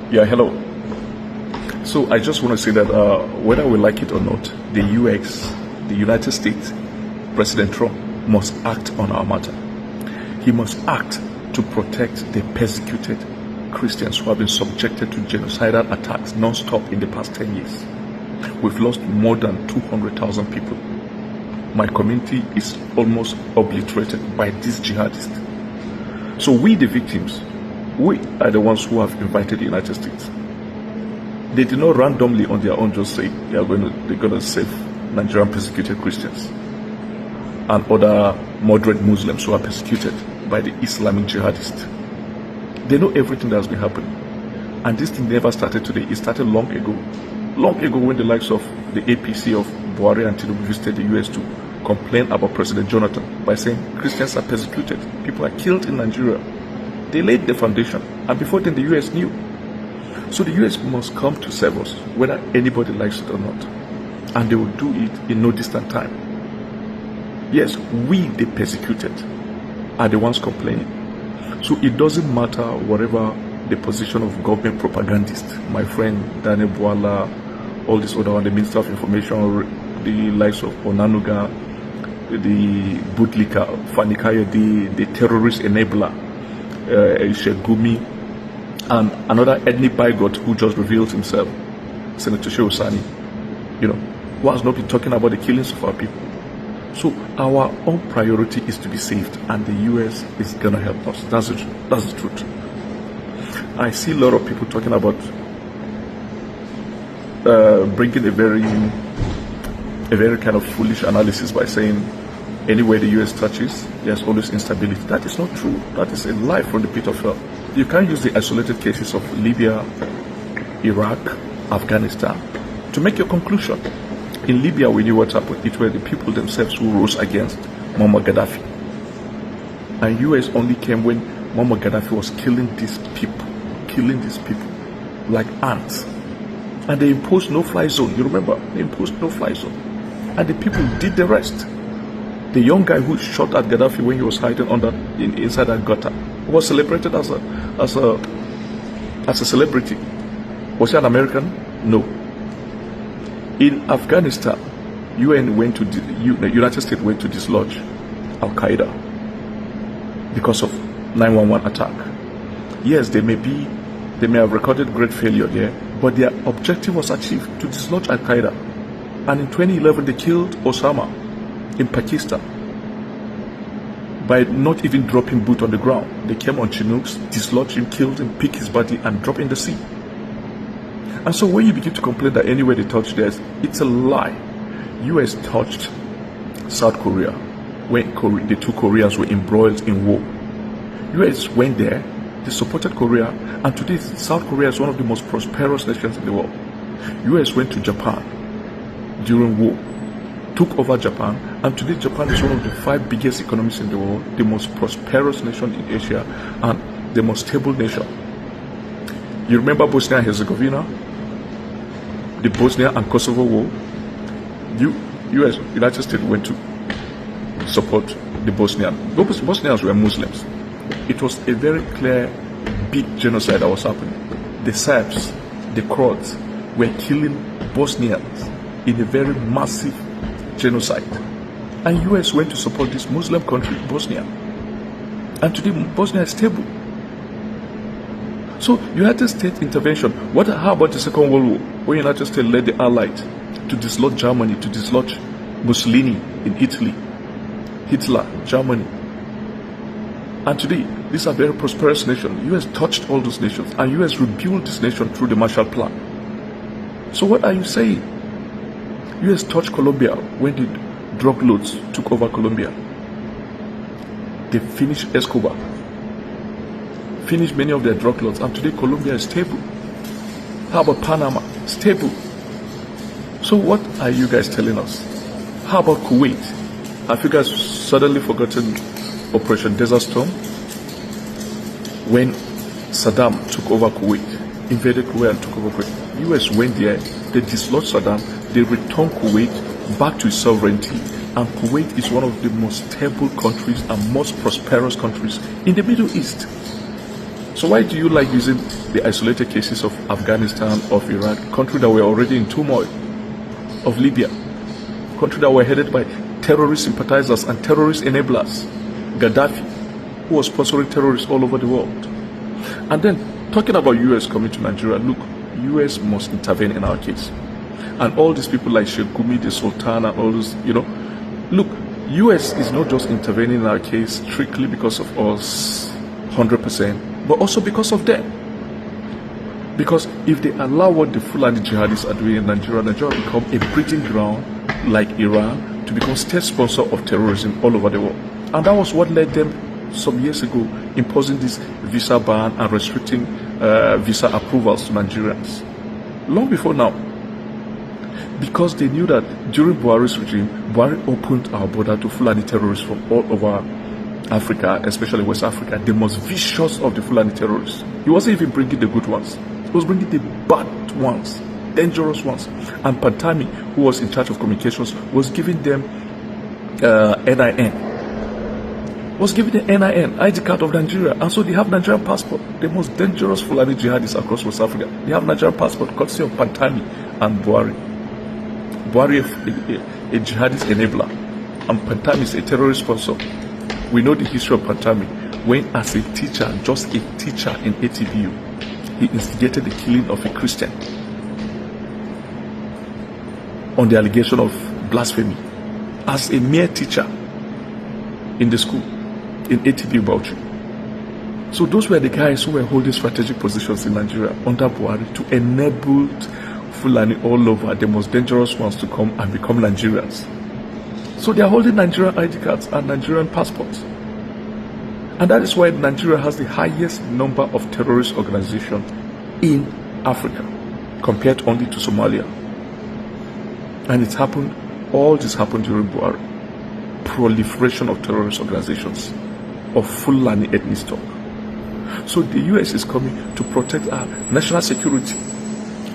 Yeah, hello. So I just want to say that whether we like it or not, the US, the United States, President Trump must act on our matter. He must act to protect the persecuted Christians who have been subjected to genocidal attacks non-stop in the past 10 years. We've lost more than 200,000 people. My community is almost obliterated by these jihadists. So we, the victims, we are the ones who have invited the United States. They did not randomly on their own just say they're going to save Nigerian persecuted Christians and other moderate Muslims who are persecuted by the Islamic jihadists. They know everything that has been happening. And this thing never started today. It started long ago. Long ago when the likes of the APC of Buhari and Tinubu visited the US to complain about President Jonathan by saying Christians are persecuted. People are killed in Nigeria. They laid the foundation. And before then the US knew. So the US must come to save us, whether anybody likes it or not. And they will do it in no distant time. Yes, we, the persecuted, are the ones complaining. So it doesn't matter whatever the position of government propagandists, my friend Daniel Bwala, all this other one, the Minister of Information, the likes of Onanuga, the bootlicker, Fanikayode, the terrorist enabler, Shegumi, and another ethnic bigot who just revealed himself, Senator Shehu Sani, who has not been talking about the killings of our people. So our own priority is to be saved, and the US is gonna help us. That's the truth. I see a lot of people talking about bringing a very kind of foolish analysis by saying anywhere the US touches, there's always instability. That is not true. That is a lie from the pit of hell. You can't use the isolated cases of Libya, Iraq, Afghanistan to make your conclusion. In Libya, we knew what happened. It were the people themselves who rose against Muammar Gaddafi. And US only came when Muammar Gaddafi was killing these people like ants. And they imposed no-fly zone. You remember? They imposed no-fly zone. And the people did the rest. The young guy who shot at Gaddafi when he was hiding inside that gutter was celebrated as a celebrity. Was he an American? No. In Afghanistan, the United States went to dislodge Al Qaeda because of 9/11 attack. Yes, they may have recorded great failure there, but their objective was achieved, to dislodge Al Qaeda. And in 2011, they killed Osama in Pakistan by not even dropping boot on the ground. They came on Chinooks, dislodged him, killed him, picked his body, and dropped in the sea. And so when you begin to complain that anywhere they touch theirs, it's a lie. US touched South Korea when the two Koreas were embroiled in war. US went there, they supported Korea, and today South Korea is one of the most prosperous nations in the world. US went to Japan during war, took over Japan, and today Japan is one of the 5 biggest economies in the world, the most prosperous nation in Asia, and the most stable nation. You remember Bosnia and Herzegovina? The Bosnia and Kosovo war? United States went to support the Bosnians. Those Bosnians were Muslims. It was a very clear, big genocide that was happening. The Serbs, the Croats were killing Bosnians in a very massive genocide. And US went to support this Muslim country, Bosnia. And today Bosnia is stable. So United States intervention. How about the Second World War, when United States led the Allies to dislodge Germany, to dislodge Mussolini in Italy, Hitler, Germany. And today, these are very prosperous nations. US touched all those nations, and US rebuilt this nation through the Marshall Plan. So what are you saying? US touched Colombia when the drug lords took over Colombia. They finished Escobar, finished many of their drug lords, and today Colombia is stable. How about Panama? Stable. So what are you guys telling us? How about Kuwait? Have you guys suddenly forgotten Operation Desert Storm? When Saddam took over Kuwait, invaded Kuwait and took over Kuwait, US went there, they dislodged Saddam, they returned Kuwait back to its sovereignty, and Kuwait is one of the most stable countries and most prosperous countries in the Middle East. So why do you like using the isolated cases of Afghanistan, of Iraq, countries that were already in turmoil, of Libya, countries that were headed by terrorist sympathizers and terrorist enablers, Gaddafi, who was sponsoring terrorists all over the world. And then, talking about US coming to Nigeria, look, US must intervene in our case. And all these people like Sheikh Gumi, the Sultan, and all those, look, US is not just intervening in our case strictly because of us, 100%, but also because of them. Because if they allow what the Fulani jihadists are doing in Nigeria, Nigeria will become a breeding ground like Iran to become state sponsor of terrorism all over the world. And that was what led them some years ago imposing this visa ban and restricting visa approvals to Nigerians. Long before now. Because they knew that during Buhari's regime, Buhari opened our border to Fulani terrorists from all over Africa, especially West Africa, the most vicious of the Fulani terrorists. He wasn't even bringing the good ones. He was bringing the bad ones, dangerous ones. And Pantami, who was in charge of communications, was giving them NIN. Was giving the NIN, ID card of Nigeria. And so they have Nigerian passport. The most dangerous Fulani jihadists across West Africa. They have Nigerian passport, courtesy of Pantami and Buhari. Buhari, a jihadist enabler, and Pantami is a terrorist sponsor. We know the history of Pantami. When as a teacher, just a teacher in ATBU, he instigated the killing of a Christian on the allegation of blasphemy. As a mere teacher in the school, in ATBU Bauchi. So those were the guys who were holding strategic positions in Nigeria under Buhari to enable Fulani all over, the most dangerous ones, to come and become Nigerians. So they are holding Nigerian ID cards and Nigerian passports. And that is why Nigeria has the highest number of terrorist organizations in Africa, compared only to Somalia. And it happened, all this happened during Buhari. Proliferation of terrorist organizations, of Fulani ethnic stock. So the US is coming to protect our national security,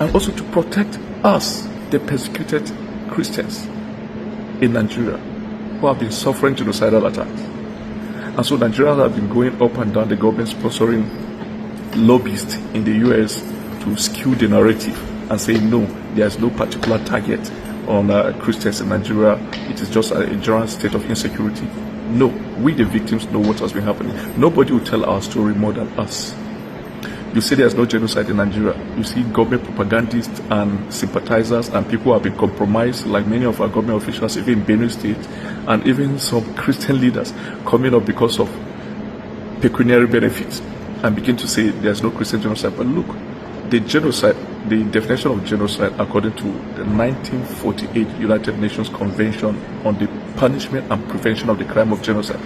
and also to protect us, the persecuted Christians in Nigeria, who have been suffering genocidal attacks. And so Nigerians have been going up and down, the government sponsoring lobbyists in the US to skew the narrative and say, no, there's no particular target on Christians in Nigeria. It is just a general state of insecurity. No, we the victims know what has been happening. Nobody will tell our story more than us. You see there's no genocide in Nigeria. You see government propagandists and sympathizers and people who have been compromised, like many of our government officials, even in Benue State, and even some Christian leaders coming up because of pecuniary benefits and begin to say there's no Christian genocide. But look, the genocide, the definition of genocide according to the 1948 United Nations Convention on the Punishment and Prevention of the Crime of Genocide,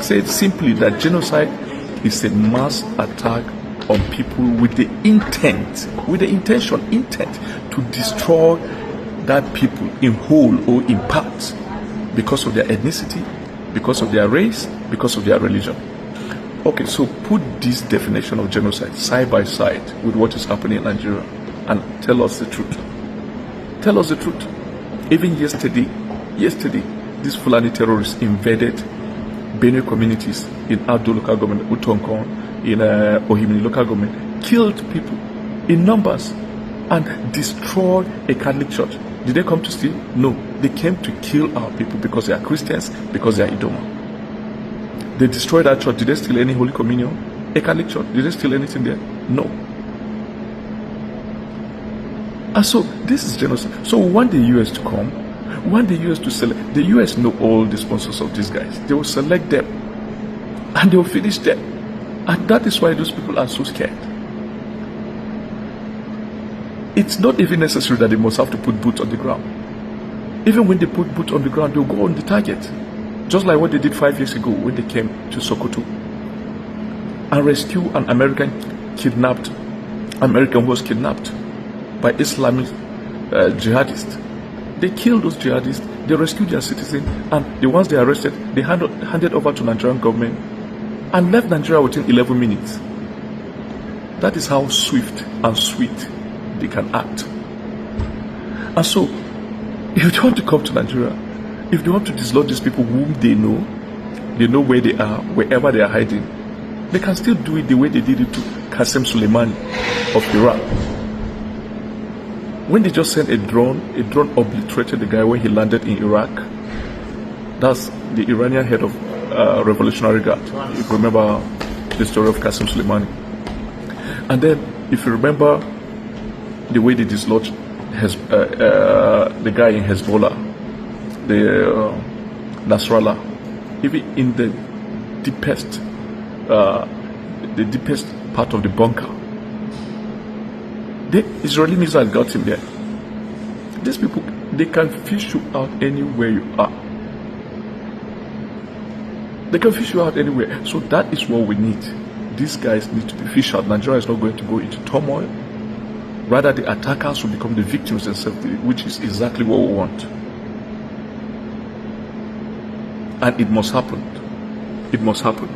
said simply that genocide is a mass attack on people with the intent to destroy that people in whole or in part because of their ethnicity, because of their race, because of their religion. Okay, so put this definition of genocide side by side with what is happening in Nigeria and tell us the truth. Tell us the truth. Even yesterday, these Fulani terrorists invaded Benue communities in Abdo local government, Utonkon, in Ohimini local government, killed people in numbers and destroyed a Catholic church. Did they come to steal? No. They came to kill our people because they are Christians, because they are Idoma. They destroyed that church. Did they steal any Holy Communion? A Catholic church. Did they steal anything there? No. And so this is genocide. So we want the US to come. We want the US to select. The US know all the sponsors of these guys. They will select them and they will finish them. And that is why those people are so scared. It's not even necessary that they must have to put boots on the ground. Even when they put boots on the ground, they'll go on the target. Just like what they did 5 years ago when they came to Sokoto and rescue an American who was kidnapped by Islamic jihadists. They killed those jihadists, they rescued their citizens, and the ones they arrested, they handed over to Nigerian government and left Nigeria within 11 minutes. That is how swift and sweet they can act. And so, if they want to come to Nigeria, if they want to dislodge these people whom they know where they are, wherever they are hiding, They can still do it the way they did it to Qasem Soleimani of Iraq. When they just sent a drone obliterated the guy when he landed in Iraq. That's the Iranian head of Revolutionary Guard. If you remember the story of Qasem Soleimani. And then, if you remember the way they dislodged the guy in Hezbollah, the Nasrallah, even in the deepest part of the bunker, the Israeli missile got him there. These people, they can fish you out anywhere you are. They can fish you out anywhere. So that is what we need. These guys need to be fished out. Nigeria is not going to go into turmoil. Rather, the attackers will become the victims themselves, which is exactly what we want. And it must happen. It must happen.